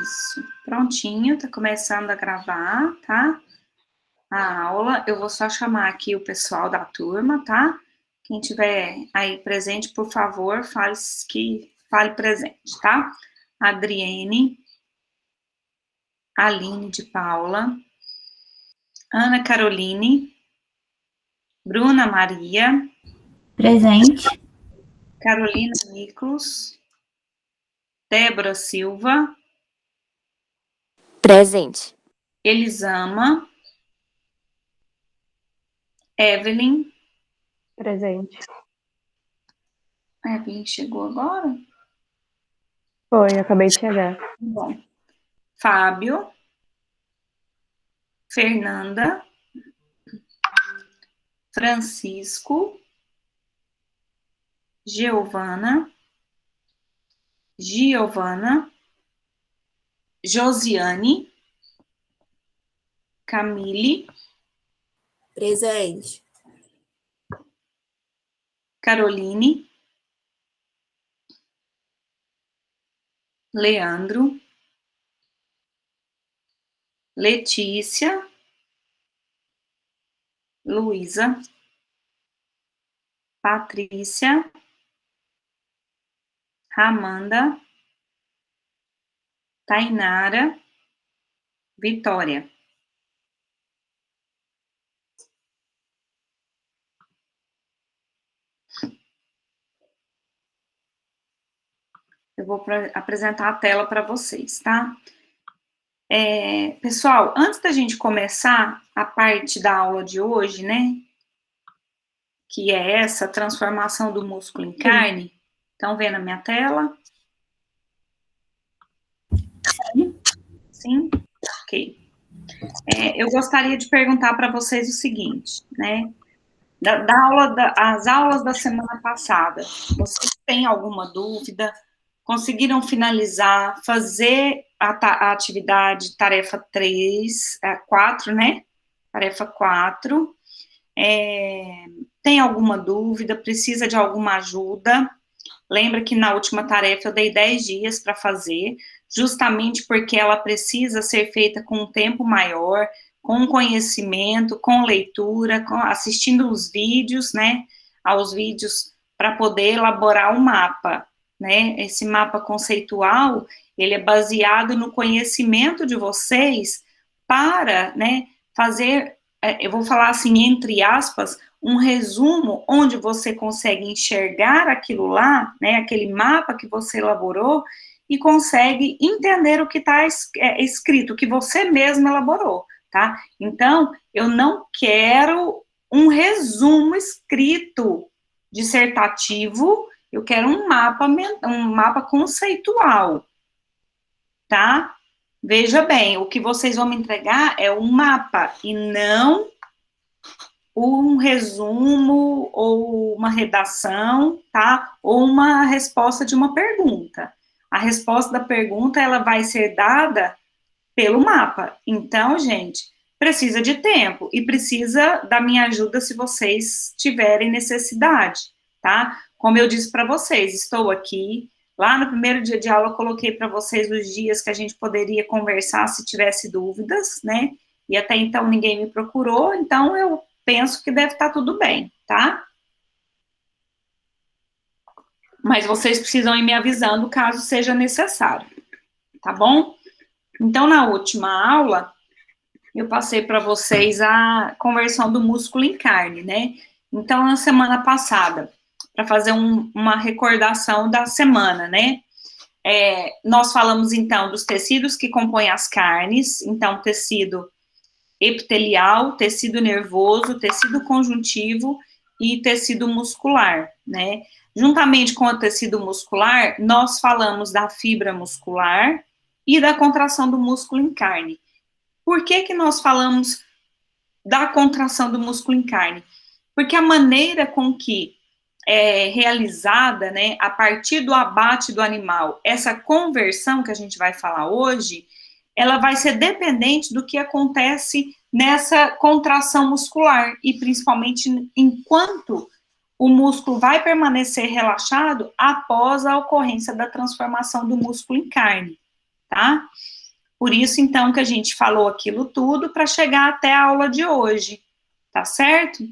Isso, prontinho, tá começando a gravar, tá? A aula, eu vou só chamar aqui o pessoal da turma, tá? Quem tiver aí presente, por favor, fale presente, tá? Adriene, Aline de Paula, Ana Caroline, Bruna Maria, Presente. Carolina Nicolas, Débora Silva, Presente. Elisama, Evelyn. Presente. Evelyn chegou agora? Foi, acabei de chegar. Bom. Fábio, Fernanda, Francisco, Giovana, Josiane, Camille, Presente. Caroline, Leandro, Letícia, Luísa, Patrícia, Ramanda, Tainara, Vitória. Eu vou apresentar a tela para vocês, tá? Pessoal, antes da gente começar a parte da aula de hoje, né, que é essa transformação do músculo em carne, estão vendo a minha tela? Sim? Ok. Eu gostaria de perguntar para vocês o seguinte, né, as aulas da semana passada, vocês têm alguma dúvida? Conseguiram finalizar, fazer a atividade tarefa 3, 4, né? Tarefa 4. Tem alguma dúvida? Precisa de alguma ajuda? Lembra que na última tarefa eu dei 10 dias para fazer, justamente porque ela precisa ser feita com um tempo maior, com conhecimento, com leitura, assistindo os vídeos, né? Aos vídeos para poder elaborar um mapa, né? Esse mapa conceitual, ele é baseado no conhecimento de vocês para, né, fazer, eu vou falar assim, entre aspas, um resumo onde você consegue enxergar aquilo lá, né, aquele mapa que você elaborou, e consegue entender o que está escrito, o que você mesmo elaborou, tá? Então, eu não quero um resumo escrito dissertativo, eu quero um mapa conceitual, tá? Veja bem, o que vocês vão me entregar é um mapa, e não um resumo ou uma redação, tá? Ou uma resposta de uma pergunta. A resposta da pergunta, ela vai ser dada pelo mapa. Então, gente, precisa de tempo e precisa da minha ajuda se vocês tiverem necessidade, tá? Como eu disse para vocês, estou aqui. Lá no primeiro dia de aula, eu coloquei para vocês os dias que a gente poderia conversar se tivesse dúvidas, né? E até então ninguém me procurou, então eu penso que deve estar tudo bem, tá? Mas vocês precisam ir me avisando caso seja necessário, tá bom? Então, na última aula, eu passei para vocês a conversão do músculo em carne, né? Então, na semana passada, para fazer uma recordação da semana, né? Nós falamos, então, dos tecidos que compõem as carnes, então, tecido epitelial, tecido nervoso, tecido conjuntivo e tecido muscular, né? Juntamente com o tecido muscular, nós falamos da fibra muscular e da contração do músculo em carne. Por que nós falamos da contração do músculo em carne? Porque a maneira com que é realizada, né, a partir do abate do animal, essa conversão que a gente vai falar hoje, ela vai ser dependente do que acontece nessa contração muscular, e principalmente enquanto o músculo vai permanecer relaxado após a ocorrência da transformação do músculo em carne, tá? Por isso, então, que a gente falou aquilo tudo para chegar até a aula de hoje, tá certo?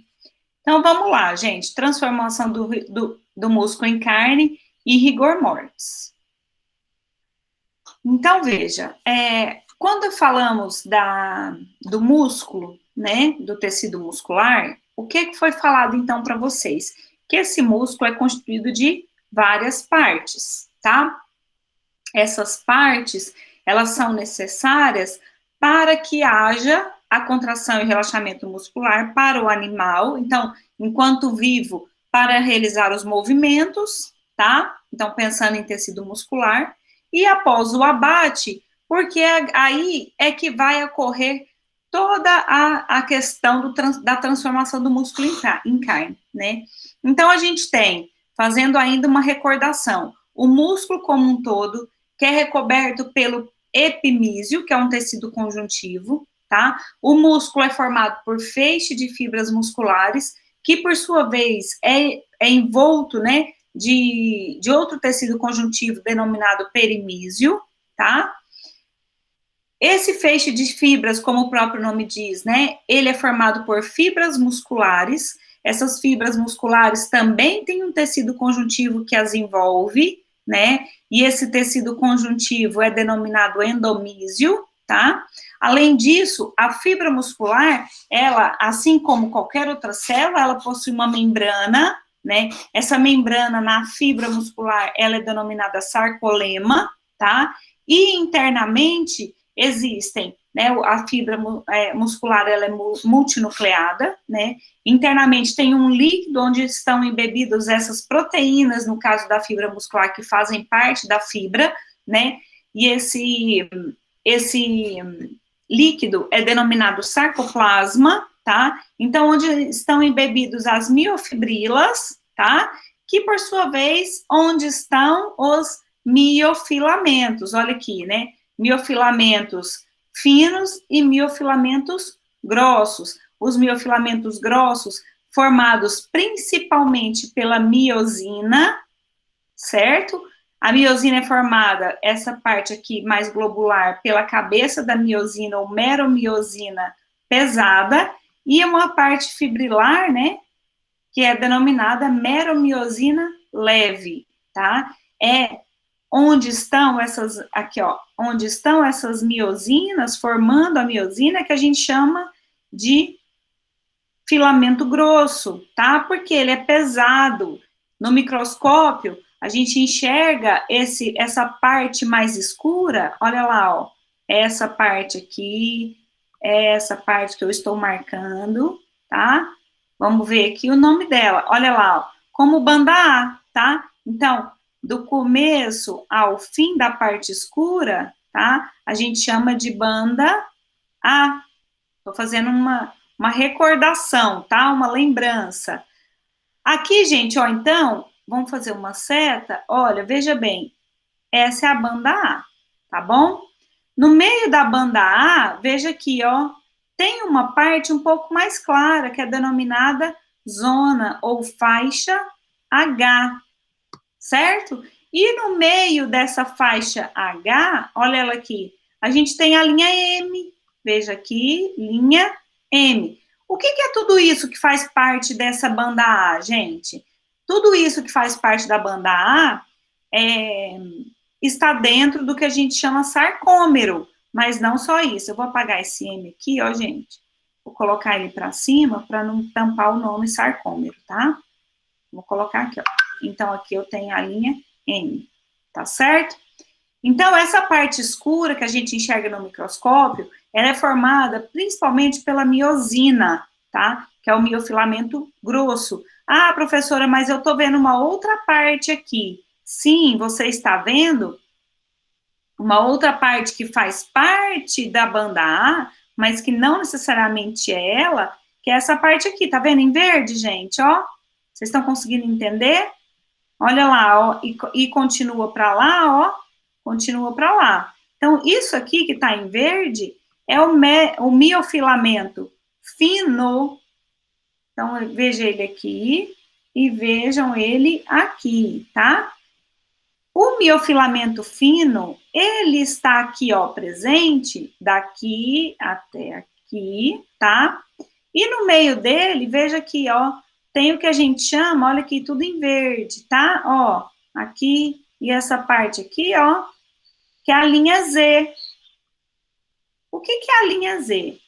Então, vamos lá, gente. Transformação do músculo em carne e rigor mortis. Então, veja, quando falamos do músculo, né, do tecido muscular, o que foi falado, então, para vocês? Que esse músculo é constituído de várias partes, tá? Essas partes, elas são necessárias para que haja a contração e relaxamento muscular para o animal, então, enquanto vivo, para realizar os movimentos, tá? Então, pensando em tecido muscular, e após o abate, porque aí é que vai ocorrer toda a questão da transformação do músculo em carne, né? Então, a gente tem, fazendo ainda uma recordação, o músculo como um todo, que é recoberto pelo epimísio, que é um tecido conjuntivo, tá? O músculo é formado por feixe de fibras musculares, que por sua vez é envolto, né, de outro tecido conjuntivo denominado perimísio, tá? Esse feixe de fibras, como o próprio nome diz, né, ele é formado por fibras musculares. Essas fibras musculares também têm um tecido conjuntivo que as envolve, né, e esse tecido conjuntivo é denominado endomísio, tá? Além disso, a fibra muscular, ela, assim como qualquer outra célula, ela possui uma membrana, né? Essa membrana na fibra muscular, ela é denominada sarcolema, tá? E internamente existem, né, a fibra muscular, ela é multinucleada, né, internamente tem um líquido onde estão embebidas essas proteínas, no caso da fibra muscular, que fazem parte da fibra, né, e esse líquido é denominado sarcoplasma, tá, então onde estão embebidos as miofibrilas, tá, que por sua vez, onde estão os miofilamentos, olha aqui, né, miofilamentos finos e miofilamentos grossos. Os miofilamentos grossos, formados principalmente pela miosina, certo? A miosina é formada, essa parte aqui mais globular, pela cabeça da miosina ou meromiosina pesada, e uma parte fibrilar, né, que é denominada meromiosina leve, tá? Onde estão essas, aqui ó, onde estão essas miosinas, formando a miosina, que a gente chama de filamento grosso, tá? Porque ele é pesado. No microscópio, a gente enxerga essa parte mais escura, olha lá, ó, essa parte aqui, essa parte que eu estou marcando, tá? Vamos ver aqui o nome dela, olha lá, ó, como banda A, tá? Então, do começo ao fim da parte escura, tá? A gente chama de banda A. Estou fazendo uma recordação, tá? Uma lembrança. Aqui, gente, ó, então, vamos fazer uma seta. Olha, veja bem, essa é a banda A, tá bom? No meio da banda A, veja aqui, ó, tem uma parte um pouco mais clara, que é denominada zona ou faixa H, certo? E no meio dessa faixa H, olha ela aqui, a gente tem a linha M, veja aqui, linha M. O que é tudo isso que faz parte dessa banda A, gente? Tudo isso que faz parte da banda A está dentro do que a gente chama sarcômero, mas não só isso. Eu vou apagar esse M aqui, ó, gente. Vou colocar ele para cima para não tampar o nome sarcômero, tá? Vou colocar aqui, ó. Então, aqui eu tenho a linha M, tá certo? Então, essa parte escura que a gente enxerga no microscópio, ela é formada principalmente pela miosina, tá? Que é o miofilamento grosso. Ah, professora, mas eu tô vendo uma outra parte aqui. Sim, você está vendo uma outra parte que faz parte da banda A, mas que não necessariamente é ela, que é essa parte aqui, tá vendo em verde, gente, ó? Vocês estão conseguindo entender? Olha lá, ó, e continua para lá, ó, continua para lá. Então, isso aqui que está em verde é o miofilamento fino. Então, veja ele aqui e vejam ele aqui, tá? O miofilamento fino, ele está aqui, ó, presente, daqui até aqui, tá? E no meio dele, veja aqui, ó, tem o que a gente chama, olha aqui, tudo em verde, tá? Ó, aqui e essa parte aqui, ó, que é a linha Z. O que é a linha Z?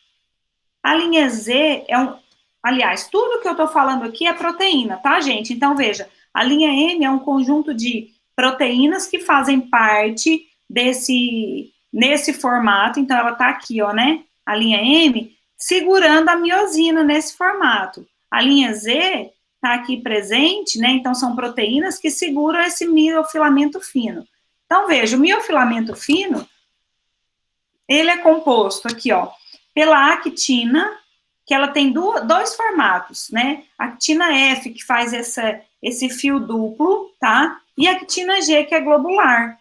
A linha Z é aliás, tudo que eu tô falando aqui é proteína, tá, gente? Então, veja, a linha M é um conjunto de proteínas que fazem parte nesse formato, então ela tá aqui, ó, né? A linha M segurando a miosina nesse formato. A linha Z tá aqui presente, né? Então são proteínas que seguram esse miofilamento fino. Então veja, o miofilamento fino, ele é composto aqui, ó, pela actina, que ela tem dois formatos, né? A actina F, que faz esse fio duplo, tá? E a actina G, que é globular,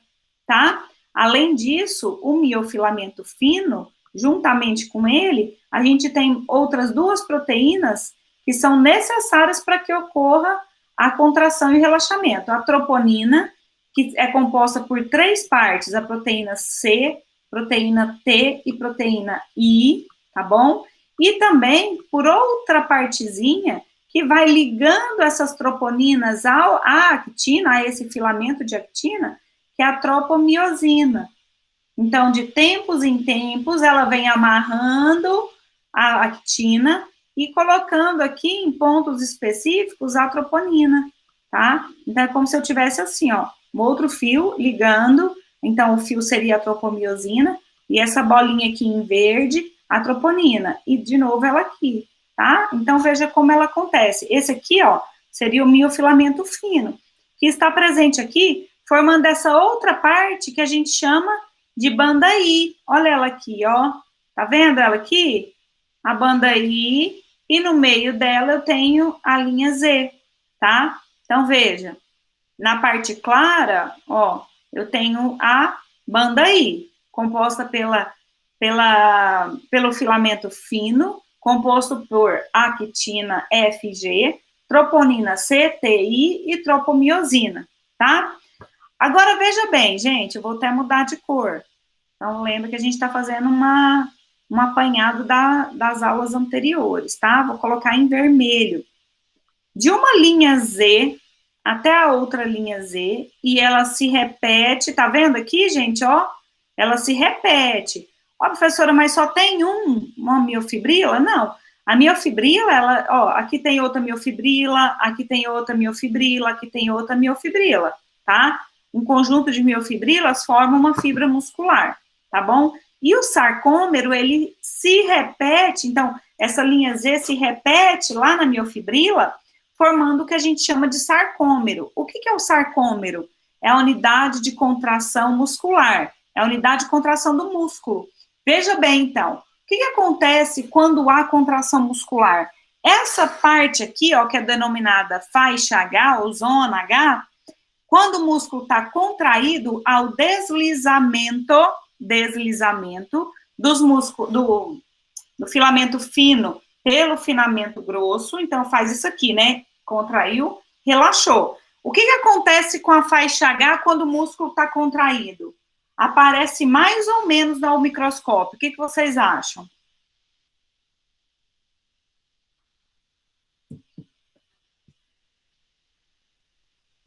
tá? Além disso, o miofilamento fino, juntamente com ele, a gente tem outras duas proteínas que são necessárias para que ocorra a contração e relaxamento. A troponina, que é composta por 3 partes, a proteína C, proteína T e proteína I, tá bom? E também por outra partezinha que vai ligando essas troponinas à actina, a esse filamento de actina, que é a tropomiosina. Então, de tempos em tempos, ela vem amarrando a actina e colocando aqui em pontos específicos a troponina, tá? Então, é como se eu tivesse assim, ó, um outro fio ligando, então o fio seria a tropomiosina, e essa bolinha aqui em verde, a troponina, e de novo ela aqui, tá? Então, veja como ela acontece. Esse aqui, ó, seria o miofilamento fino, que está presente aqui, formando essa outra parte que a gente chama de banda I. Olha ela aqui, ó. Tá vendo ela aqui? A banda I, e no meio dela eu tenho a linha Z, tá? Então, veja, na parte clara, ó, eu tenho a banda I, composta pelo filamento fino, composto por actina FG, troponina CTI e tropomiosina, tá? Agora, veja bem, gente, eu vou até mudar de cor. Então, lembra que a gente está fazendo um apanhado das aulas anteriores, tá? Vou colocar em vermelho. De uma linha Z até a outra linha Z, e ela se repete, tá vendo aqui, gente, ó? Ela se repete. Ó, professora, mas só tem uma miofibrila? Não. A miofibrila, ela, ó, aqui tem outra miofibrila, aqui tem outra miofibrila, aqui tem outra miofibrila, tá? Um conjunto de miofibrilas forma uma fibra muscular, tá bom? E o sarcômero, ele se repete, então, essa linha Z se repete lá na miofibrila, formando o que a gente chama de sarcômero. O que é o sarcômero? É a unidade de contração muscular, é a unidade de contração do músculo. Veja bem, então, o que acontece quando há contração muscular? Essa parte aqui, ó, que é denominada faixa H, ou zona H, quando o músculo está contraído, há o deslizamento dos músculos, do filamento fino pelo filamento grosso, então faz isso aqui, né? Contraiu, relaxou. O que acontece com a faixa H quando o músculo está contraído? Aparece mais ou menos no microscópio. O que vocês acham?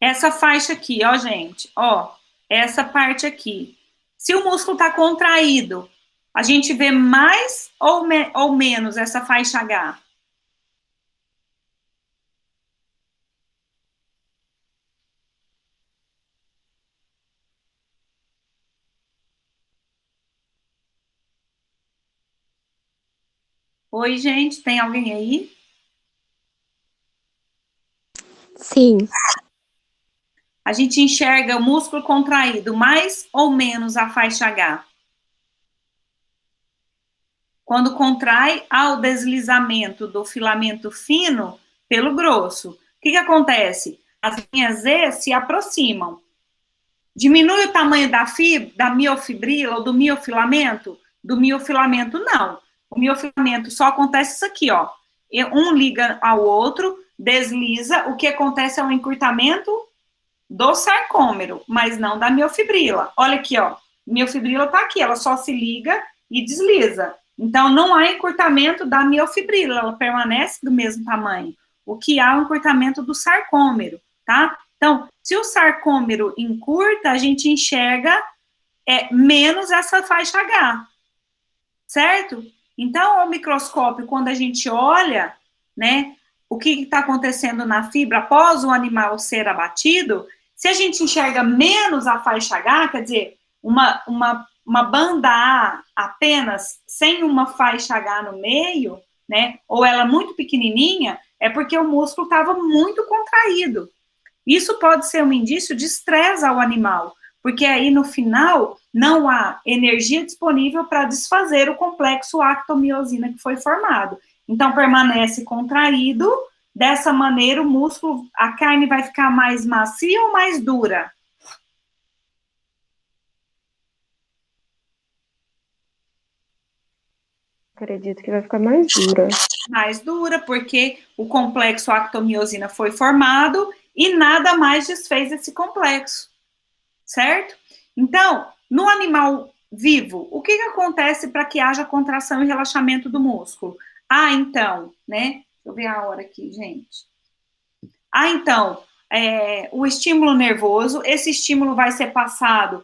Essa faixa aqui, ó, gente, ó, essa parte aqui. Se o músculo está contraído, a gente vê mais ou menos essa faixa H? Oi, gente, tem alguém aí? Sim. A gente enxerga o músculo contraído mais ou menos a faixa H. Quando contrai, há o deslizamento do filamento fino pelo grosso. O que acontece? As linhas Z se aproximam. Diminui o tamanho da miofibrila ou do miofilamento? Do miofilamento, não. O miofilamento só acontece isso aqui, ó. Um liga ao outro, desliza, o que acontece é um encurtamento do sarcômero, mas não da miofibrila. Olha aqui, ó, miofibrila tá aqui, ela só se liga e desliza. Então, não há encurtamento da miofibrila, ela permanece do mesmo tamanho. O que há é um encurtamento do sarcômero, tá? Então, se o sarcômero encurta, a gente enxerga menos essa faixa H, certo? Então, ao microscópio, quando a gente olha, né, o que está acontecendo na fibra após o animal ser abatido, se a gente enxerga menos a faixa H, quer dizer, uma banda A apenas, sem uma faixa H no meio, né, ou ela muito pequenininha, é porque o músculo estava muito contraído. Isso pode ser um indício de estresse ao animal, porque aí no final não há energia disponível para desfazer o complexo actomiosina que foi formado. Então permanece contraído, dessa maneira o músculo, a carne vai ficar mais macia ou mais dura? Acredito que vai ficar mais dura. Mais dura, porque o complexo actomiosina foi formado e nada mais desfez esse complexo, certo? Então, no animal vivo, o que acontece para que haja contração e relaxamento do músculo? Então, né? Deixa eu ver a hora aqui, gente. Então, o estímulo nervoso, esse estímulo vai ser passado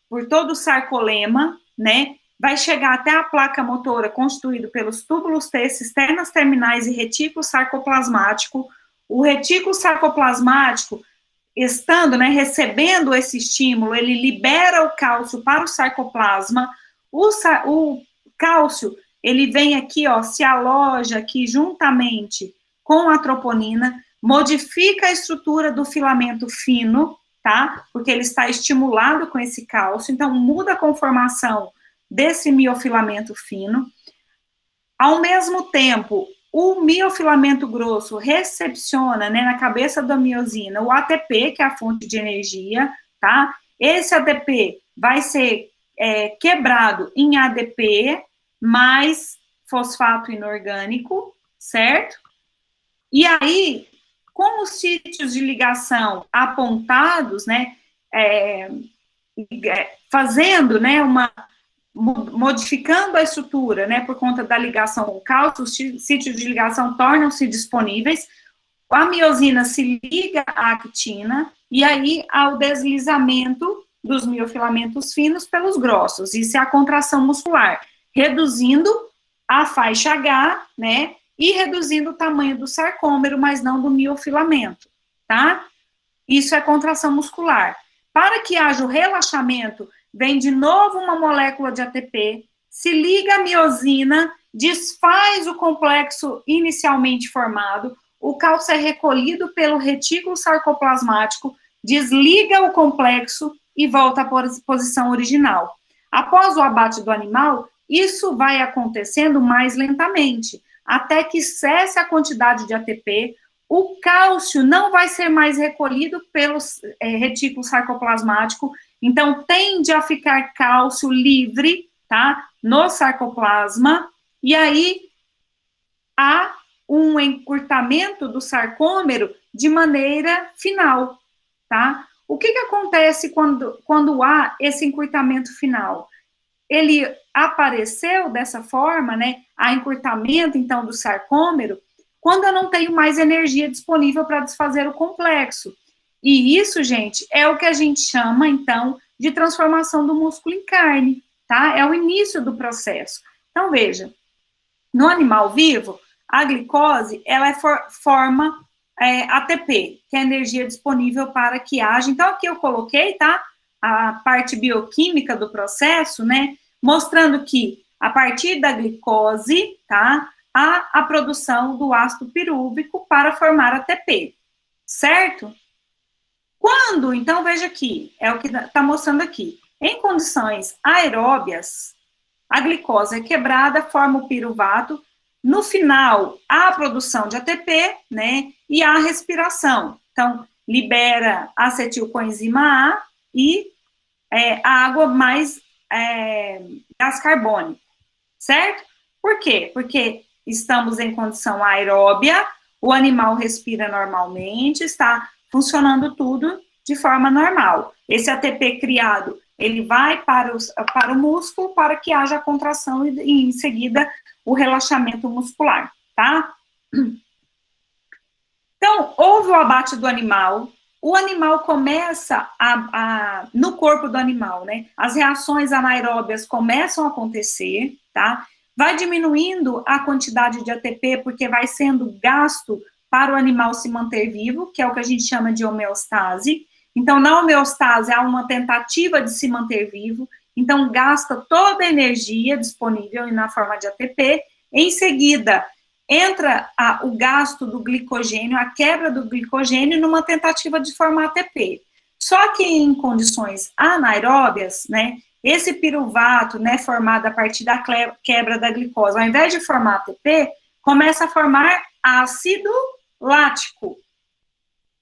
por todo o sarcolema, né? Vai chegar até a placa motora constituído pelos túbulos T, cisternas terminais e retículo sarcoplasmático. O retículo sarcoplasmático, estando, né, recebendo esse estímulo, ele libera o cálcio para o sarcoplasma. O cálcio, ele vem aqui, ó, se aloja aqui juntamente com a troponina, modifica a estrutura do filamento fino, tá? Porque ele está estimulado com esse cálcio, então muda a conformação desse miofilamento fino. Ao mesmo tempo, o miofilamento grosso recepciona, né, na cabeça da miosina, o ATP, que é a fonte de energia, tá? Esse ATP vai ser quebrado em ADP mais fosfato inorgânico, certo? E aí, com os sítios de ligação apontados, né, fazendo, né, modificando a estrutura, né, por conta da ligação com o cálcio, os sítios de ligação tornam-se disponíveis, a miosina se liga à actina, e aí há o deslizamento dos miofilamentos finos pelos grossos, isso é a contração muscular, reduzindo a faixa H, né, e reduzindo o tamanho do sarcômero, mas não do miofilamento, tá? Isso é contração muscular. Para que haja o relaxamento, vem de novo uma molécula de ATP, se liga à miosina, desfaz o complexo inicialmente formado, o cálcio é recolhido pelo retículo sarcoplasmático, desliga o complexo e volta à posição original. Após o abate do animal, isso vai acontecendo mais lentamente, até que cesse a quantidade de ATP, o cálcio não vai ser mais recolhido pelo retículo sarcoplasmático, então tende a ficar cálcio livre, tá, no sarcoplasma, e aí há um encurtamento do sarcômero de maneira final, tá? O que acontece quando há esse encurtamento final? Ele apareceu dessa forma, né, há encurtamento, então, do sarcômero, quando eu não tenho mais energia disponível para desfazer o complexo. E isso, gente, é o que a gente chama, então, de transformação do músculo em carne, tá? É o início do processo. Então, veja, no animal vivo, a glicose, ela forma ATP, que é a energia disponível para que haja. Então, aqui eu coloquei, tá? A parte bioquímica do processo, né? Mostrando que, a partir da glicose, tá? Há a produção do ácido pirúvico para formar ATP, certo? Quando, então, veja aqui, é o que está mostrando aqui. Em condições aeróbias, a glicose é quebrada, forma o piruvato. No final, há a produção de ATP, né? E há a respiração. Então, libera acetilcoenzima A e a água mais gás carbônico, certo? Por quê? Porque estamos em condição aeróbia, o animal respira normalmente, está funcionando tudo de forma normal. Esse ATP criado, ele vai para o músculo para que haja a contração e em seguida o relaxamento muscular, tá? Então, houve o abate do animal, o animal começa no corpo do animal, né? As reações anaeróbias começam a acontecer, tá? Vai diminuindo a quantidade de ATP, porque vai sendo gasto para o animal se manter vivo, que é o que a gente chama de homeostase. Então, na homeostase, há uma tentativa de se manter vivo, então gasta toda a energia disponível na forma de ATP. Em seguida, entra o gasto do glicogênio, a quebra do glicogênio numa tentativa de formar ATP. Só que em condições anaeróbias, né, esse piruvato, né, formado a partir da quebra da glicose, ao invés de formar ATP, começa a formar ácido lático,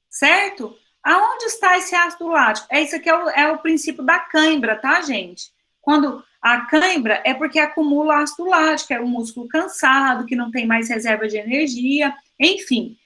certo? Aonde está esse ácido lático? Isso aqui é o princípio da cãibra, tá, gente? Quando a cãibra é porque acumula ácido lático, é um músculo cansado, que não tem mais reserva de energia, enfim.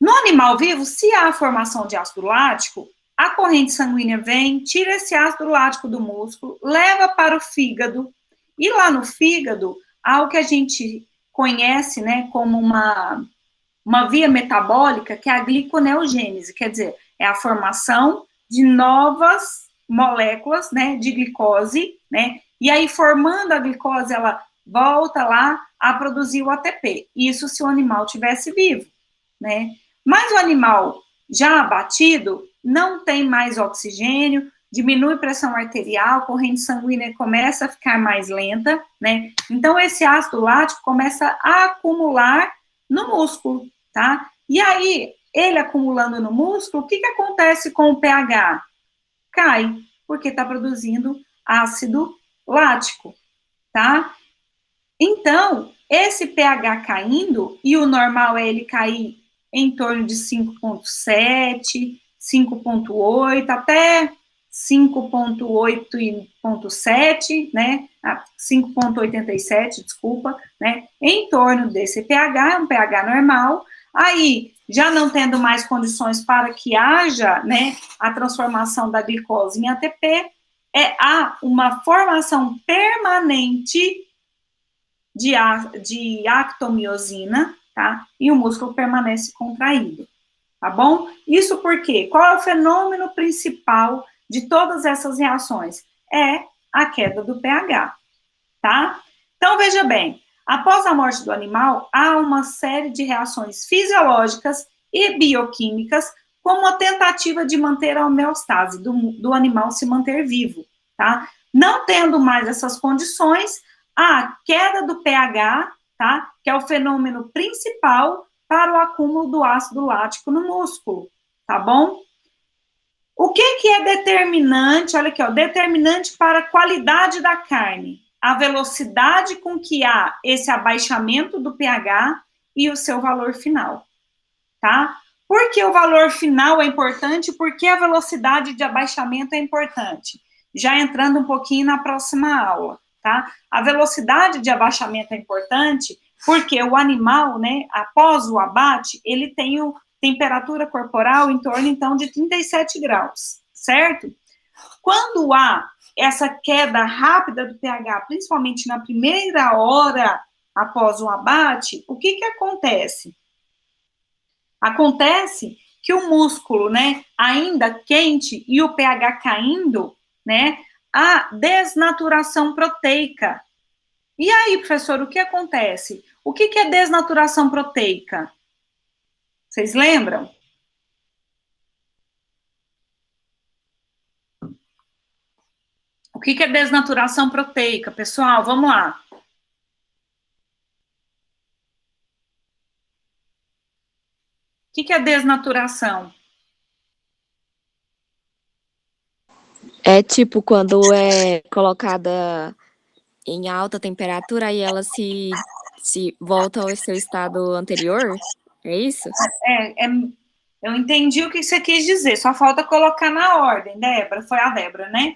No animal vivo, se há formação de ácido lático, a corrente sanguínea vem, tira esse ácido lático do músculo, leva para o fígado, e lá no fígado, há o que a gente conhece, né, como uma via metabólica, que é a gliconeogênese, quer dizer, é a formação de novas moléculas, né, de glicose, né, e aí formando a glicose, ela volta lá a produzir o ATP, isso se o animal tivesse vivo, né, mas o animal já abatido, não tem mais oxigênio, diminui a pressão arterial, a corrente sanguínea começa a ficar mais lenta, né, então esse ácido lático começa a acumular no músculo, tá? E aí, ele acumulando no músculo, o que acontece com o pH? Cai, porque está produzindo ácido lático, tá? Então, esse pH caindo, e o normal é ele cair em torno de 5,7, 5,8, até 5,8 e 0,7, né? 5,87, desculpa, né? Em torno desse pH, um pH normal. Aí, já não tendo mais condições para que haja, né, a transformação da glicose em ATP, há uma formação permanente de actomiosina, tá? E o músculo permanece contraído, tá bom? Isso porque, qual é o fenômeno principal de todas essas reações? É a queda do pH, tá? Então, veja bem, após a morte do animal, há uma série de reações fisiológicas e bioquímicas como a tentativa de manter a homeostase do animal se manter vivo, tá? Não tendo mais essas condições, a queda do pH, tá? Que é o fenômeno principal para o acúmulo do ácido lático no músculo, tá bom? O que é determinante? Olha aqui, ó, determinante para a qualidade da carne. A velocidade com que há esse abaixamento do pH e o seu valor final, tá? Por que o valor final é importante? Por que a velocidade de abaixamento é importante? Já entrando um pouquinho na próxima aula, tá? A velocidade de abaixamento é importante porque o animal, né, após o abate, ele tem temperatura corporal em torno, então, de 37 graus, certo? Quando há essa queda rápida do pH, principalmente na primeira hora após o abate, o que acontece? Acontece que o músculo, né, ainda quente e o pH caindo, né, a desnaturação proteica. E aí, professor, o que acontece? O que é desnaturação proteica? Vocês lembram? O que é desnaturação proteica, pessoal? Vamos lá. O que é desnaturação? É tipo quando é colocada em alta temperatura e ela se volta ao seu estado anterior? É isso? Eu entendi o que você quis dizer, só falta colocar na ordem, Débora, foi a Débora, né?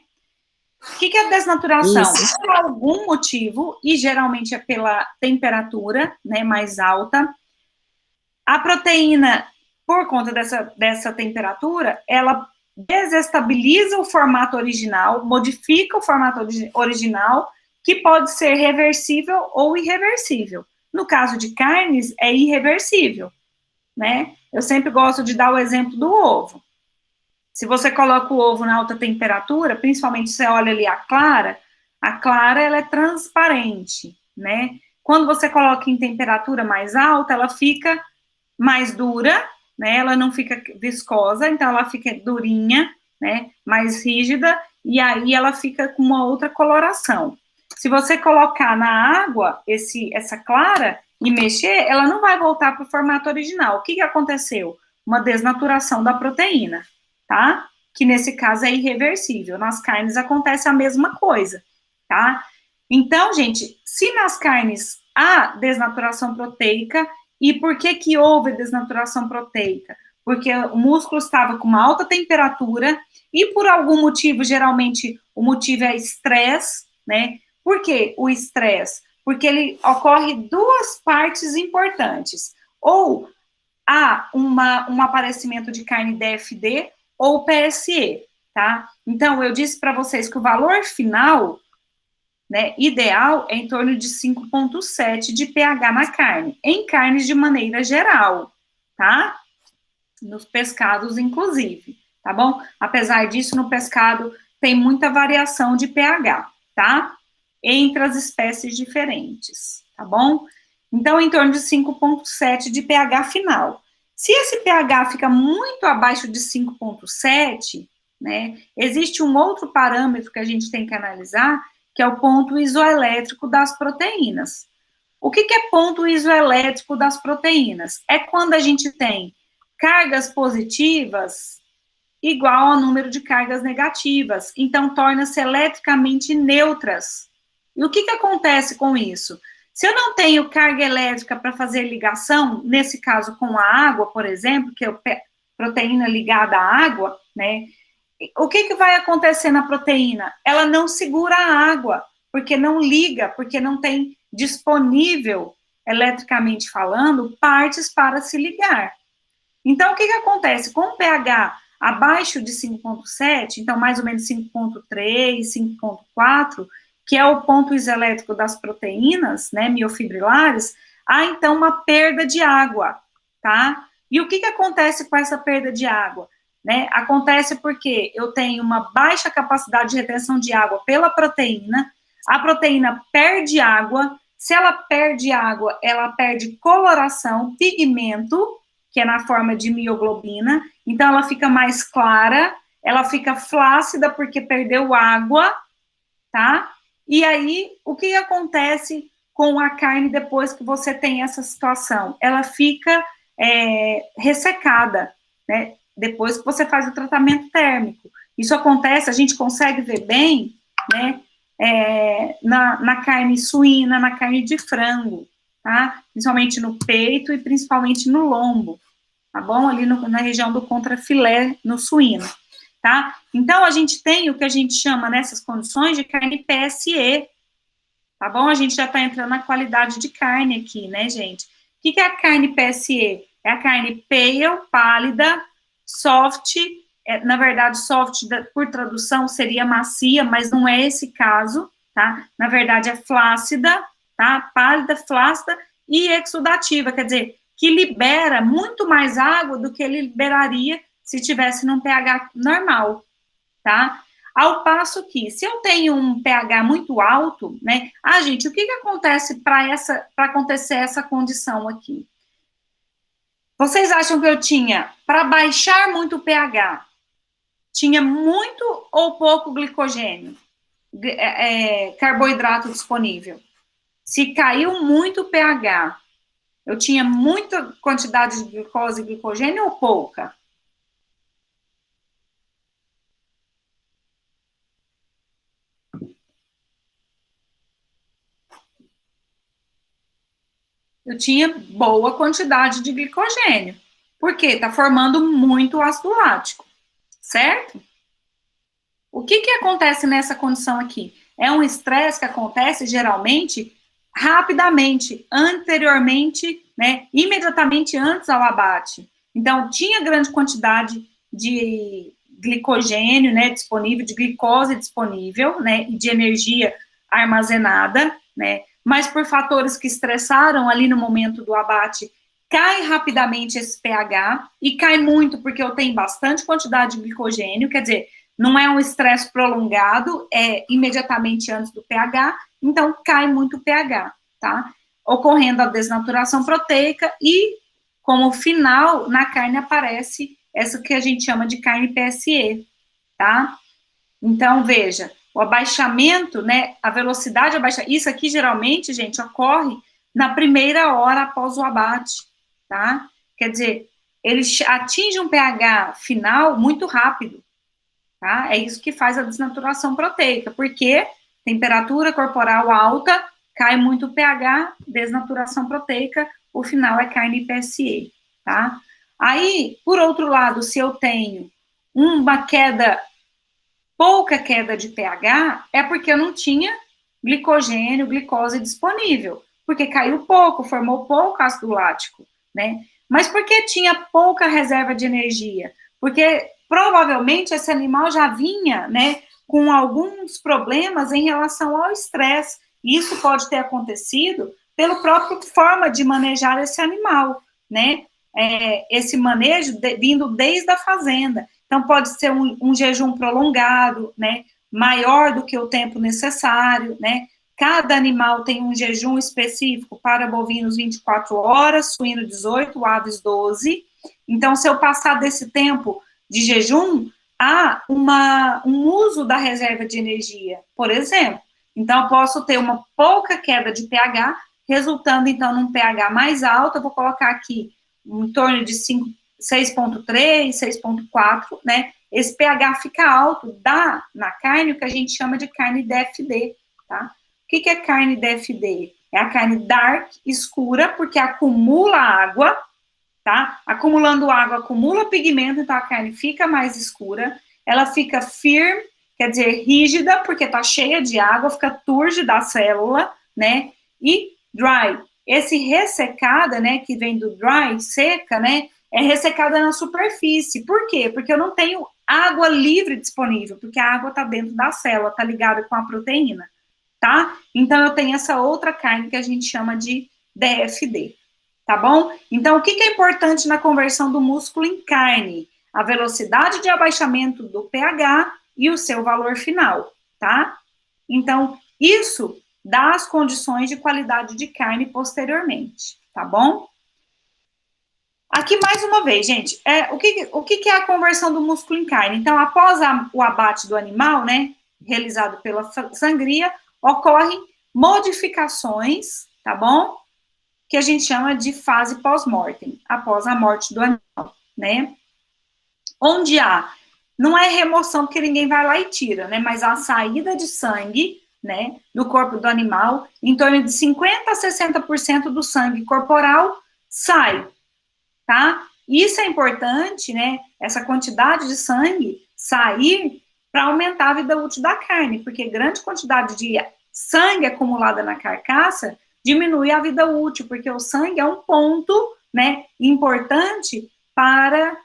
O que é desnaturação? Isso. Por algum motivo, e geralmente é pela temperatura, né, mais alta, a proteína, por conta dessa temperatura, ela desestabiliza o formato original, modifica o formato original, que pode ser reversível ou irreversível. No caso de carnes, é irreversível, né? Eu sempre gosto de dar o exemplo do ovo. Se você coloca o ovo na alta temperatura, principalmente se você olha ali a clara ela é transparente, né? Quando você coloca em temperatura mais alta, ela fica mais dura, né? Ela não fica viscosa, então ela fica durinha, né? Mais rígida, e aí ela fica com uma outra coloração. Se você colocar na água essa clara e mexer, ela não vai voltar para o formato original. O que aconteceu? Uma desnaturação da proteína, tá? Que nesse caso é irreversível. Nas carnes acontece a mesma coisa, tá? Então, gente, se nas carnes há desnaturação proteica, e por que houve desnaturação proteica? Porque o músculo estava com uma alta temperatura e por algum motivo, geralmente, o motivo é estresse, né? Por que o estresse? Porque ele ocorre duas partes importantes. Ou há um aparecimento de carne DFD ou PSE, tá? Então, eu disse para vocês que o valor final, né, ideal é em torno de 5,7 de pH na carne, em carnes de maneira geral, tá? Nos pescados, inclusive, tá bom? Apesar disso, no pescado tem muita variação de pH, tá? Entre as espécies diferentes, tá bom? Então, em torno de 5,7 de pH final. Se esse pH fica muito abaixo de 5,7, né, existe um outro parâmetro que a gente tem que analisar, que é o ponto isoelétrico das proteínas. O que é ponto isoelétrico das proteínas? É quando a gente tem cargas positivas igual ao número de cargas negativas, então torna-se eletricamente neutras. E o que acontece com isso? Se eu não tenho carga elétrica para fazer ligação, nesse caso com a água, por exemplo, que é proteína ligada à água, né? O que vai acontecer na proteína? Ela não segura a água, porque não liga, porque não tem disponível, eletricamente falando, partes para se ligar. Então, o que acontece? Com o pH abaixo de 5,7, então mais ou menos 5,3, 5,4, que é o ponto isoelétrico das proteínas, né, miofibrilares, há então uma perda de água, tá? E o que acontece com essa perda de água? Né? Acontece porque eu tenho uma baixa capacidade de retenção de água pela proteína, a proteína perde água, se ela perde água, ela perde coloração, pigmento, que é na forma de mioglobina, então ela fica mais clara, ela fica flácida porque perdeu água, tá? E aí, o que acontece com a carne depois que você tem essa situação? Ela fica ressecada, né? Depois que você faz o tratamento térmico. Isso acontece, a gente consegue ver bem, né, na carne suína, na carne de frango, tá? Principalmente no peito e principalmente no lombo, tá bom? Ali na região do contrafilé, no suíno, tá? Então, a gente tem o que a gente chama, nessas condições, de carne PSE, tá bom? A gente já tá entrando na qualidade de carne aqui, né, gente? O que é a carne PSE? É a carne pale, pálida, soft, na verdade, soft, por tradução, seria macia, mas não é esse caso, tá? Na verdade, é flácida, tá? Pálida, flácida e exudativa, quer dizer, que libera muito mais água do que ele liberaria se tivesse num pH normal, tá? Ao passo que, se eu tenho um pH muito alto, né? Gente, o que acontece para acontecer essa condição aqui? Vocês acham que eu tinha, para baixar muito o pH, tinha muito ou pouco glicogênio, carboidrato disponível? Se caiu muito o pH, eu tinha muita quantidade de glicose e glicogênio ou pouca? Eu tinha boa quantidade de glicogênio. Por quê? Está formando muito ácido lático, certo? O que acontece nessa condição aqui? É um estresse que acontece, geralmente, rapidamente, anteriormente, né, imediatamente antes ao abate. Então, tinha grande quantidade de glicogênio, né, disponível, de glicose disponível, né, e de energia armazenada, né, mas por fatores que estressaram ali no momento do abate, cai rapidamente esse pH, e cai muito porque eu tenho bastante quantidade de glicogênio, quer dizer, não é um estresse prolongado, é imediatamente antes do pH, então cai muito o pH, tá? Ocorrendo a desnaturação proteica e, como final, na carne aparece essa que a gente chama de carne PSE, tá? Então, veja, o abaixamento, né, a velocidade abaixa, isso aqui geralmente, gente, ocorre na primeira hora após o abate, tá? Quer dizer, ele atinge um pH final muito rápido, tá? É isso que faz a desnaturação proteica, porque temperatura corporal alta, cai muito o pH, desnaturação proteica, o final é carne PSE, tá? Aí, por outro lado, se eu tenho uma pouca queda de pH, é porque eu não tinha glicogênio, glicose disponível, porque caiu pouco, formou pouco ácido lático, né? Mas por que tinha pouca reserva de energia? Porque provavelmente esse animal já vinha, né, com alguns problemas em relação ao estresse. Isso pode ter acontecido pela própria forma de manejar esse animal, né? Esse manejo vindo desde a fazenda. Então, pode ser um jejum prolongado, né, maior do que o tempo necessário, né, cada animal tem um jejum específico para bovinos 24 horas, suíno 18, aves 12, então, se eu passar desse tempo de jejum, há um uso da reserva de energia, por exemplo, então, eu posso ter uma pouca queda de pH, resultando, então, num pH mais alto, eu vou colocar aqui em torno de 6,3, 6,4, né? Esse pH fica alto, dá na carne o que a gente chama de carne DFD, tá? O que é carne DFD? É a carne dark, escura, porque acumula água, tá? Acumulando água, acumula pigmento, então a carne fica mais escura, ela fica firme, quer dizer, rígida, porque tá cheia de água, fica túrgida a célula, né? E dry, esse ressecada, né, que vem do dry, seca, né, é ressecada na superfície. Por quê? Porque eu não tenho água livre disponível, porque a água está dentro da célula, está ligada com a proteína, tá? Então, eu tenho essa outra carne que a gente chama de DFD, tá bom? Então, o que é importante na conversão do músculo em carne? A velocidade de abaixamento do pH e o seu valor final, tá? Então, isso dá as condições de qualidade de carne posteriormente, tá bom? Aqui, mais uma vez, gente, o que é a conversão do músculo em carne? Então, após o abate do animal, né, realizado pela sangria, ocorrem modificações, tá bom? Que a gente chama de fase pós-mortem, após a morte do animal, né? Onde não é remoção, porque ninguém vai lá e tira, né, mas a saída de sangue, né, do corpo do animal, em torno de 50% a 60% do sangue corporal sai, tá? Isso é importante, né, essa quantidade de sangue sair para aumentar a vida útil da carne, porque grande quantidade de sangue acumulada na carcaça diminui a vida útil, porque o sangue é um ponto, né, importante para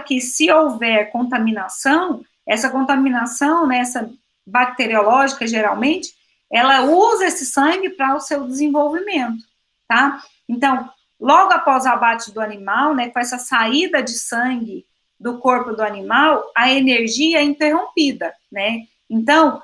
que, se houver contaminação, essa contaminação, né, essa bacteriológica, geralmente, ela usa esse sangue para o seu desenvolvimento, tá? Então, logo após o abate do animal, né, com essa saída de sangue do corpo do animal, a energia é interrompida, né? Então,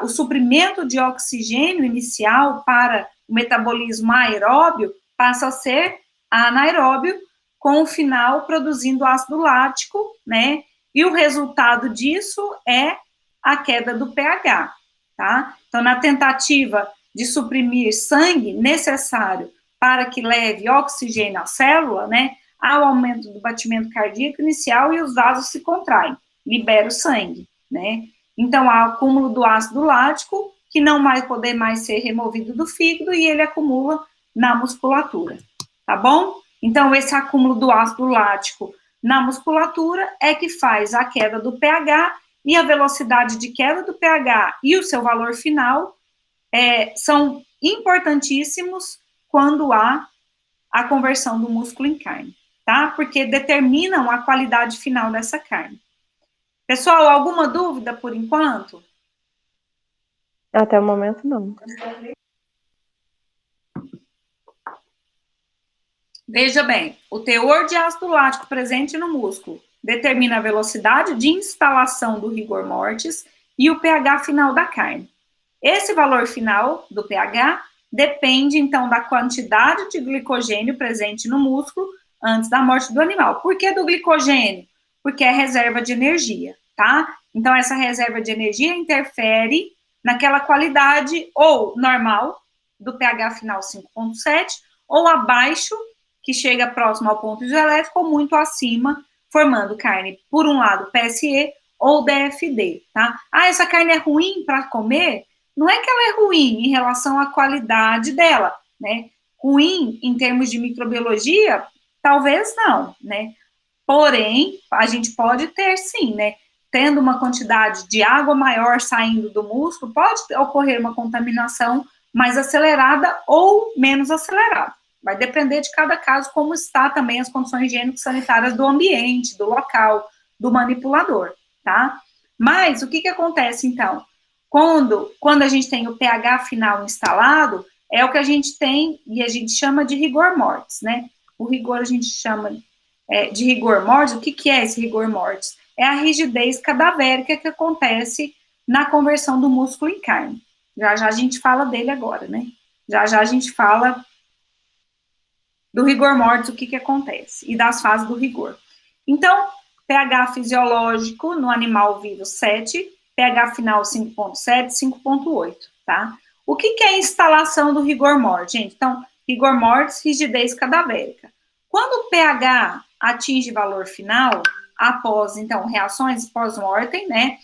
o suprimento de oxigênio inicial para o metabolismo aeróbio passa a ser anaeróbio, com o final produzindo ácido lático, né? E o resultado disso é a queda do pH, tá? Então, na tentativa de suprimir sangue necessário para que leve oxigênio à célula, né? Há o aumento do batimento cardíaco inicial e os vasos se contraem, libera o sangue, né? Então, há o acúmulo do ácido lático, que não vai poder mais ser removido do fígado, e ele acumula na musculatura, tá bom? Então, esse acúmulo do ácido lático na musculatura é que faz a queda do pH, e a velocidade de queda do pH e o seu valor final são importantíssimos quando há a conversão do músculo em carne, tá? Porque determinam a qualidade final dessa carne. Pessoal, alguma dúvida por enquanto? Até o momento, não. Veja bem, o teor de ácido lático presente no músculo determina a velocidade de instalação do rigor mortis e o pH final da carne. Esse valor final do pH depende, então, da quantidade de glicogênio presente no músculo antes da morte do animal. Por que do glicogênio? Porque é reserva de energia, tá? Então, essa reserva de energia interfere naquela qualidade ou normal do pH final 5,7 ou abaixo, que chega próximo ao ponto isoelétrico, ou muito acima, formando carne, por um lado, PSE ou DFD, tá? Ah, essa carne é ruim para comer? Não é que ela é ruim em relação à qualidade dela, né? Ruim em termos de microbiologia, talvez não, né? Porém, a gente pode ter sim, né? Tendo uma quantidade de água maior saindo do músculo, pode ocorrer uma contaminação mais acelerada ou menos acelerada. Vai depender de cada caso, como está também as condições higiênico-sanitárias do ambiente, do local, do manipulador, tá? Mas o que acontece, então? Quando a gente tem o pH final instalado, é o que a gente tem, e a gente chama de rigor mortis, né? O rigor a gente chama de rigor mortis. O que é esse rigor mortis? É a rigidez cadavérica que acontece na conversão do músculo em carne. Já já a gente fala dele agora, né? Já já a gente fala do rigor mortis, o que acontece, e das fases do rigor. Então, pH fisiológico no animal vivo 7, pH final 5,7, 5,8, tá? O que é a instalação do rigor mortis, gente? Então, rigor mortis, rigidez cadavérica. Quando o pH atinge valor final, após, então, reações pós-mortem, né?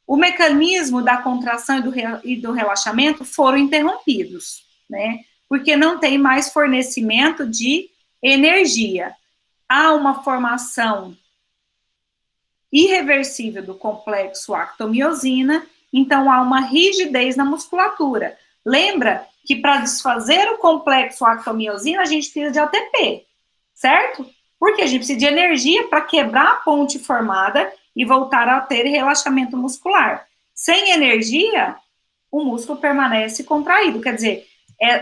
O mecanismo da contração e do relaxamento foram interrompidos, né? Porque não tem mais fornecimento de energia. Há uma formação irreversível do complexo actomiosina, então há uma rigidez na musculatura. Lembra que para desfazer o complexo actomiosina, a gente precisa de ATP, certo? Porque a gente precisa de energia para quebrar a ponte formada e voltar a ter relaxamento muscular. Sem energia, o músculo permanece contraído, quer dizer,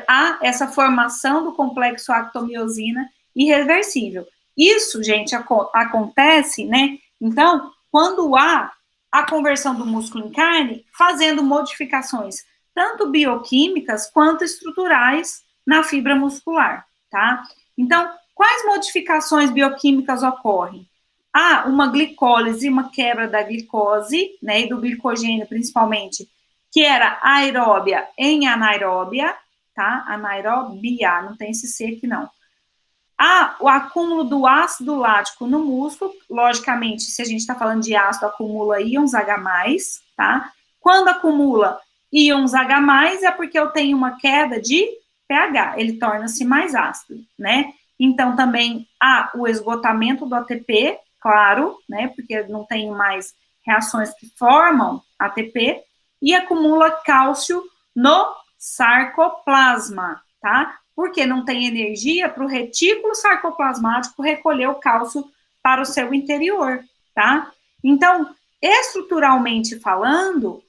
há essa formação do complexo actomiosina irreversível. Isso, gente, acontece, né? Então, quando há a conversão do músculo em carne, fazendo modificações tanto bioquímicas quanto estruturais na fibra muscular, tá? Então, quais modificações bioquímicas ocorrem? Há uma glicólise, uma quebra da glicose, né, e do glicogênio principalmente, que era aeróbia em anaeróbia, tá? Anaeróbia, não tem esse C aqui não. Há o acúmulo do ácido lático no músculo, logicamente, se a gente está falando de ácido, acumula íons H+, tá? Quando acumula íons H+, é porque eu tenho uma queda de pH, ele torna-se mais ácido, né? Então, também há o esgotamento do ATP, claro, né? Porque não tem mais reações que formam ATP, e acumula cálcio no sarcoplasma, tá? Porque não tem energia para o retículo sarcoplasmático recolher o cálcio para o seu interior, tá? Então, estruturalmente falando,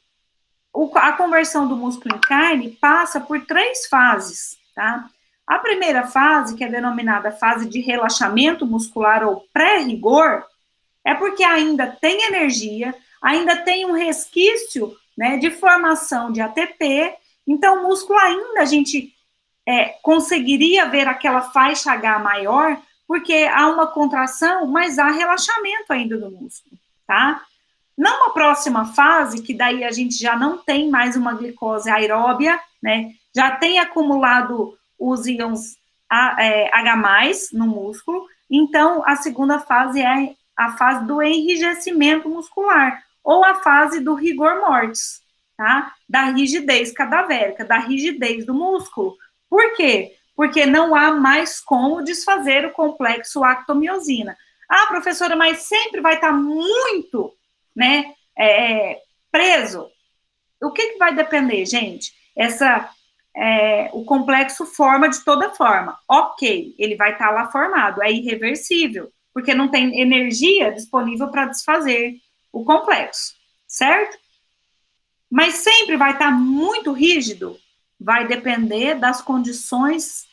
a conversão do músculo em carne passa por 3 fases, tá? A primeira fase, que é denominada fase de relaxamento muscular ou pré-rigor, é porque ainda tem energia, ainda tem um resquício, né, de formação de ATP, então o músculo ainda a gente conseguiria ver aquela faixa H maior, porque há uma contração, mas há relaxamento ainda do músculo, tá? Numa próxima fase, que daí a gente já não tem mais uma glicose aeróbia, né? Já tem acumulado os íons H+, no músculo, então a segunda fase é a fase do enrijecimento muscular, ou a fase do rigor mortis, tá? Da rigidez cadavérica, da rigidez do músculo. Por quê? Porque não há mais como desfazer o complexo actomiosina. Ah, professora, mas sempre vai estar muito, né, preso. O que vai depender, gente? o complexo forma de toda forma. Ok, ele vai estar lá formado, é irreversível, porque não tem energia disponível para desfazer o complexo, certo? Mas sempre vai estar muito rígido, vai depender das condições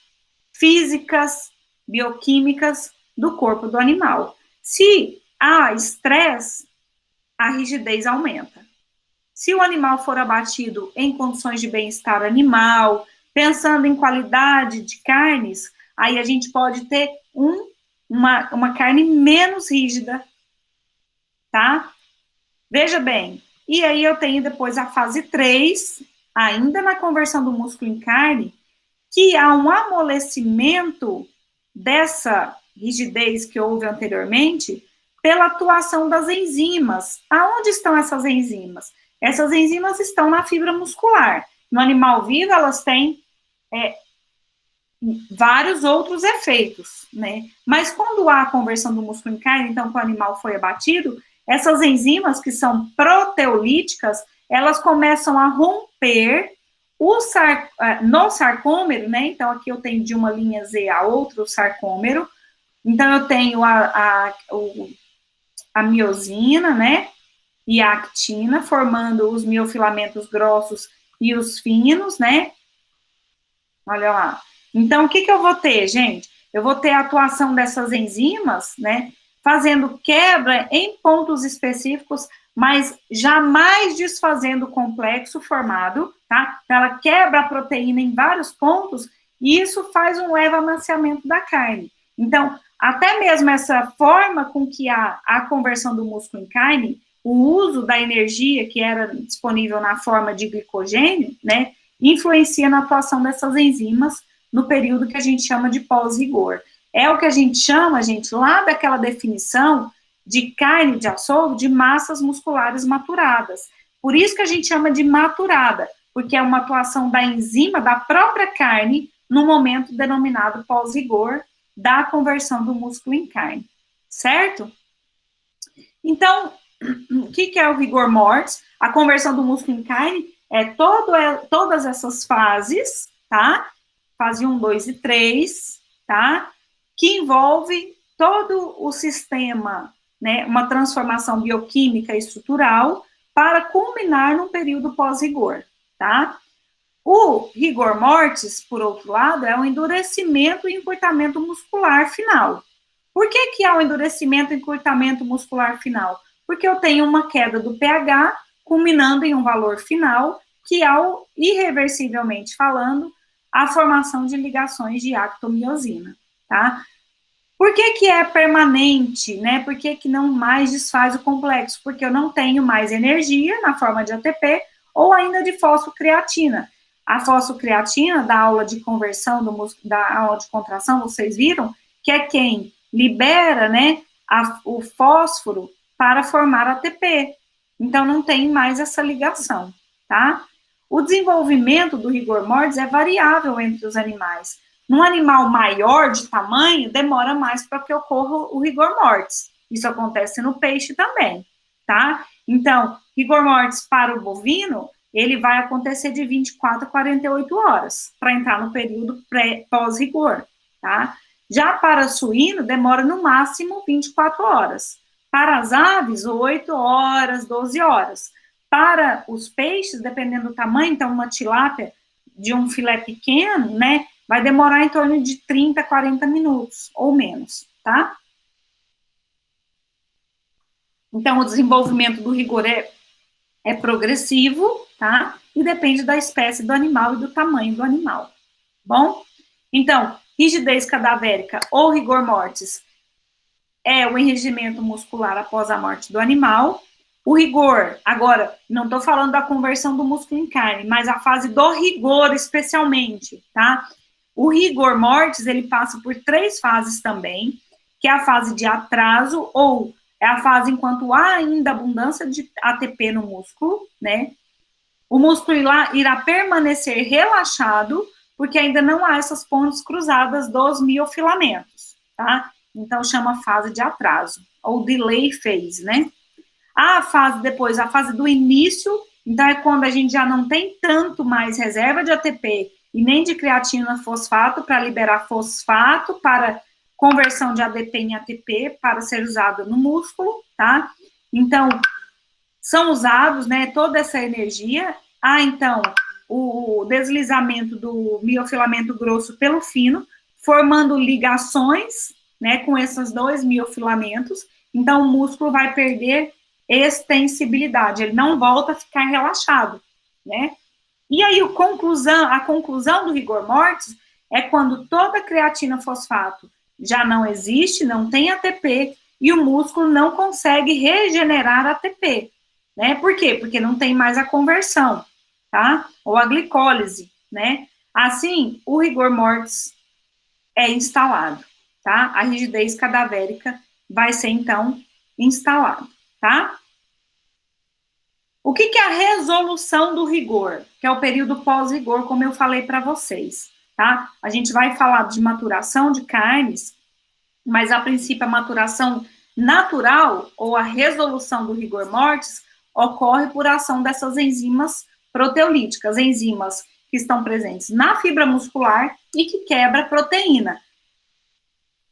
físicas, bioquímicas do corpo do animal. Se há estresse, a rigidez aumenta. Se o animal for abatido em condições de bem-estar animal, pensando em qualidade de carnes, aí a gente pode ter uma carne menos rígida, tá? Veja bem, e aí eu tenho depois a fase 3, ainda na conversão do músculo em carne, que há um amolecimento dessa rigidez que houve anteriormente pela atuação das enzimas. Aonde estão essas enzimas? Essas enzimas estão na fibra muscular. No animal vivo, elas têm vários outros efeitos, né? Mas quando há a conversão do músculo em carne, então que o animal foi abatido, essas enzimas, que são proteolíticas, elas começam a romper no sarcômero, né? Então, aqui eu tenho de uma linha Z a outra o sarcômero. Então, eu tenho a miosina, né? E a actina, formando os miofilamentos grossos e os finos, né? Olha lá. Então, o que eu vou ter, gente? Eu vou ter a atuação dessas enzimas, né? Fazendo quebra em pontos específicos, mas jamais desfazendo o complexo formado, tá? Ela quebra a proteína em vários pontos e isso faz um leve amaciamento da carne. Então, até mesmo essa forma com que há a conversão do músculo em carne, o uso da energia que era disponível na forma de glicogênio, né, influencia na atuação dessas enzimas no período que a gente chama de pós-rigor. É o que a gente chama, gente, lá daquela definição de carne de açougue, de massas musculares maturadas. Por isso que a gente chama de maturada, porque é uma atuação da enzima da própria carne no momento denominado pós-rigor da conversão do músculo em carne, certo? Então, o que é o rigor mortis? A conversão do músculo em carne é todas essas fases, tá? Fase 1, 2 e 3, tá? Que envolve todo o sistema, né? Uma transformação bioquímica e estrutural para culminar num período pós-rigor, tá? O rigor mortis, por outro lado, é o endurecimento e encurtamento muscular final. Por que há o endurecimento e encurtamento muscular final? Porque eu tenho uma queda do pH, culminando em um valor final, que ao irreversivelmente falando, a formação de ligações de actomiosina, tá? Por que é permanente, né? Por que não mais desfaz o complexo? Porque eu não tenho mais energia na forma de ATP ou ainda de fosfocreatina. A fosfocreatina, da aula de conversão, da aula de contração, vocês viram, que é quem libera, né, o fósforo para formar ATP. Então, não tem mais essa ligação, tá? O desenvolvimento do rigor mortis é variável entre os animais. Num animal maior de tamanho, demora mais para que ocorra o rigor mortis. Isso acontece no peixe também, tá? Então, rigor mortis para o bovino, ele vai acontecer de 24 a 48 horas, para entrar no período pós-rigor, tá? Já para suíno, demora no máximo 24 horas. Para as aves, 8 horas, 12 horas. Para os peixes, dependendo do tamanho, então uma tilápia de um filé pequeno, né, vai demorar em torno de 30 a 40 minutos, ou menos, tá? Então, o desenvolvimento do rigor é progressivo, tá? E depende da espécie do animal e do tamanho do animal. Bom? Então, rigidez cadavérica ou rigor mortis é o enrijimento muscular após a morte do animal. O rigor, agora, não estou falando da conversão do músculo em carne, mas a fase do rigor especialmente, tá? O rigor mortis, ele passa por 3 fases também, que é a fase de atraso, ou é a fase enquanto há ainda abundância de ATP no músculo, né? O músculo irá permanecer relaxado, porque ainda não há essas pontes cruzadas dos miofilamentos, tá? Então, chama fase de atraso, ou delay phase, né? A fase do início, então é quando a gente já não tem tanto mais reserva de ATP e nem de creatina fosfato para liberar fosfato para conversão de ADP em ATP para ser usado no músculo, tá? Então, são usados, né, toda essa energia. Então, o deslizamento do miofilamento grosso pelo fino, formando ligações, né, com esses dois miofilamentos. Então, o músculo vai perder extensibilidade, ele não volta a ficar relaxado, né? E aí, a conclusão do rigor mortis é quando toda a creatina fosfato já não existe, não tem ATP, e o músculo não consegue regenerar ATP, né? Por quê? Porque não tem mais a conversão, tá? Ou a glicólise, né? Assim, o rigor mortis é instalado, tá? A rigidez cadavérica vai ser, então, instalada, tá? O que é a resolução do rigor? Que é o período pós-rigor, como eu falei para vocês, tá? A gente vai falar de maturação de carnes, mas, a princípio, a maturação natural, ou a resolução do rigor mortis, ocorre por ação dessas enzimas proteolíticas, enzimas que estão presentes na fibra muscular e que quebra a proteína.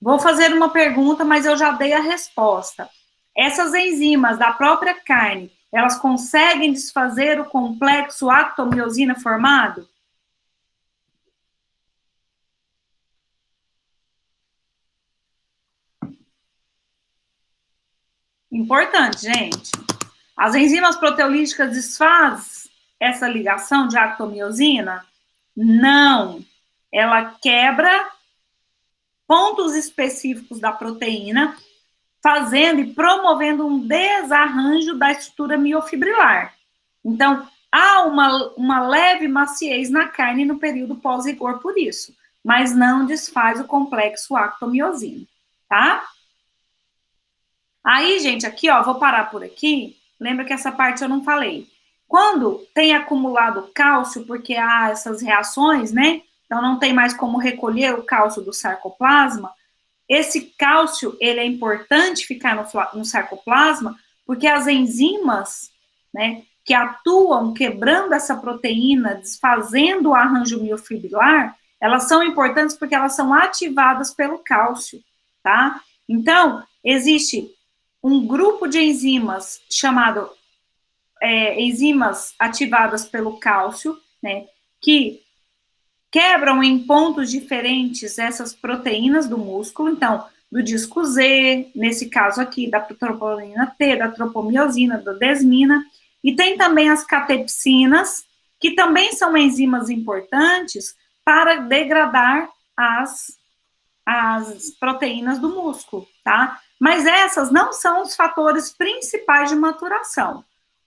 Vou fazer uma pergunta, mas eu já dei a resposta. Essas enzimas da própria carne, elas conseguem desfazer o complexo actomiosina formado? Importante, gente. As enzimas proteolíticas desfazem essa ligação de actomiosina? Não. Ela quebra pontos específicos da proteína, fazendo e promovendo um desarranjo da estrutura miofibrilar. Então, há uma leve maciez na carne no período pós-rigor por isso, mas não desfaz o complexo actomiosina, tá? Aí, gente, aqui, ó, vou parar por aqui. Lembra que essa parte eu não falei. Quando tem acumulado cálcio, porque há essas reações, né? Então, não tem mais como recolher o cálcio do sarcoplasma. Esse cálcio, ele é importante ficar no sarcoplasma, porque as enzimas, né, que atuam quebrando essa proteína, desfazendo o arranjo miofibrilar, elas são importantes porque elas são ativadas pelo cálcio, tá? Então, existe um grupo de enzimas chamado enzimas ativadas pelo cálcio, né, que quebram em pontos diferentes essas proteínas do músculo, então, do disco Z, nesse caso aqui, da troponina T, da tropomiosina, da desmina, e tem também as catepsinas, que também são enzimas importantes para degradar as proteínas do músculo, tá? Mas essas não são os fatores principais de maturação.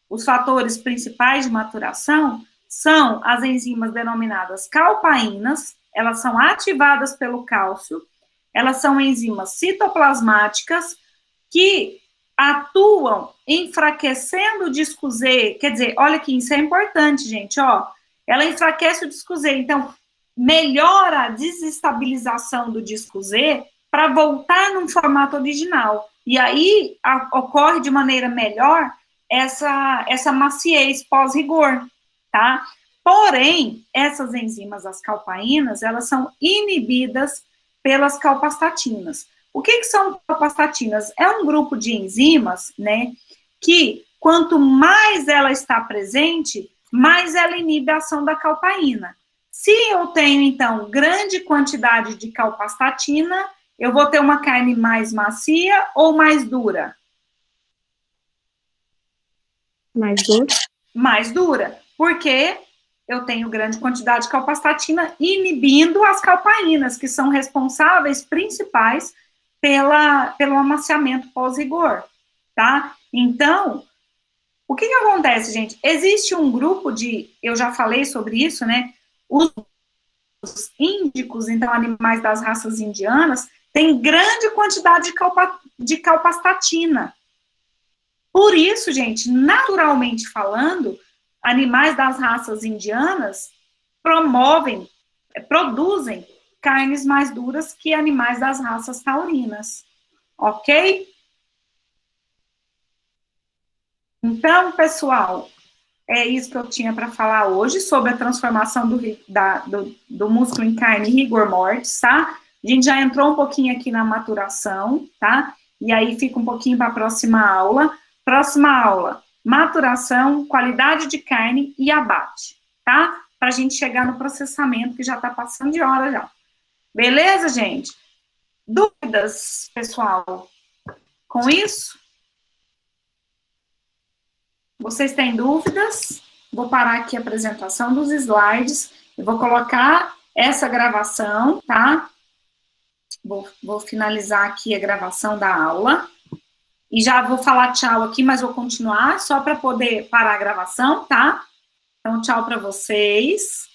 Os fatores principais de maturação são as enzimas denominadas calpaínas, elas são ativadas pelo cálcio, elas são enzimas citoplasmáticas que atuam enfraquecendo o disco Z, quer dizer, olha aqui, isso é importante, gente, ó, ela enfraquece o disco Z, então melhora a desestabilização do disco Z para voltar num formato original, e aí ocorre de maneira melhor essa maciez pós-rigor, tá? Porém, essas enzimas, as calpaínas, elas são inibidas pelas calpastatinas. O que são calpastatinas? É um grupo de enzimas, né, que quanto mais ela está presente, mais ela inibe a ação da calpaína. Se eu tenho, então, grande quantidade de calpastatina, eu vou ter uma carne mais macia ou mais dura? Mais duro. Mais dura, porque eu tenho grande quantidade de calpastatina inibindo as calpaínas, que são responsáveis principais pelo amaciamento pós-rigor, tá? Então, o que acontece, gente? Existe um grupo eu já falei sobre isso, né? Os índicos, então, animais das raças indianas, têm grande quantidade de calpastatina. Por isso, gente, naturalmente falando, animais das raças indianas produzem carnes mais duras que animais das raças taurinas, ok? Então, pessoal, É isso que eu tinha para falar hoje, sobre a transformação do músculo em carne rigor mortis, tá? A gente já entrou um pouquinho aqui na maturação, tá? E aí fica um pouquinho para a próxima aula. Próxima aula, maturação, qualidade de carne e abate, tá? Para a gente chegar no processamento, que já está passando de hora já. Beleza, gente? Dúvidas, pessoal, com isso? Vocês têm dúvidas? Vou parar aqui a apresentação dos slides e vou colocar essa gravação, tá? Vou finalizar aqui a gravação da aula. E já vou falar tchau aqui, mas vou continuar só para poder parar a gravação, tá? Então, tchau para vocês.